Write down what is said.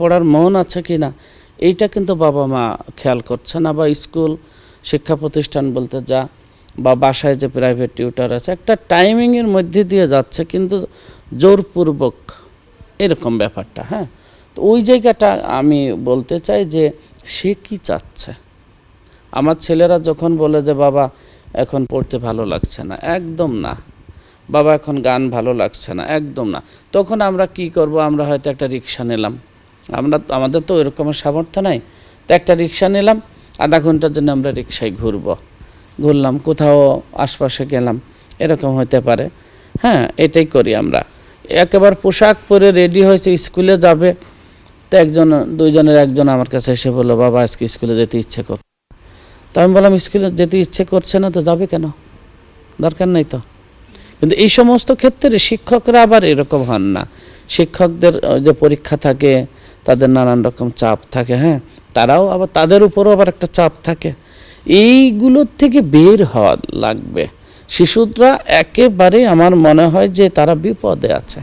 পড়ার মন আছে কি না এইটা কিন্তু বাবা মা খেয়াল করছে না, বা স্কুল শিক্ষা প্রতিষ্ঠান বলতে যা বা বাসায় যে প্রাইভেট টিউটর আছে একটা টাইমিংয়ের মধ্যে দিয়ে যাচ্ছে, কিন্তু জোরপূর্বক এরকম ব্যাপারটা। হ্যাঁ, তো ওই জায়গাটা আমি বলতে চাই যে সে কি চাচ্ছে। আমার ছেলেরা যখন বলে যে বাবা এখন পড়তে ভালো লাগছে না, একদম না, বাবা এখন গান ভালো লাগছে না, একদম না, তখন আমরা কি করব, আমরা হয়তো একটা রিক্সা নিলাম, আমাদের তো এরকম সামর্থ্য নাই, তো একটা রিক্সা নিলাম, আধা ঘন্টার জন্য আমরা রিক্সায় ঘুরলাম, কোথাও আশপাশে গেলাম, এরকম হতে পারে। হ্যাঁ, এটাই করি আমরা। একেবারে পোশাক পরে রেডি হয়েছে স্কুলে যাবে, তো দুইজনের একজন আমার কাছে এসে বললো বাবা আজকে স্কুলে যেতে ইচ্ছে করছে। তো আমি বললাম স্কুলে যেতে ইচ্ছে করছে না তো যাবে কেন, দরকার নেই তো। কিন্তু এই সমস্ত ক্ষেত্রে শিক্ষকরা আবার এরকম হন না। শিক্ষকদের যে পরীক্ষা থাকে, তাদের নানান রকম চাপ থাকে, হ্যাঁ, তারাও আবার তাদের উপরও আবার একটা চাপ থাকে। এইগুলোর থেকে বের হওয়া লাগবে। শিশুরা একেবারে আমার মনে হয় যে তারা বিপদে আছে।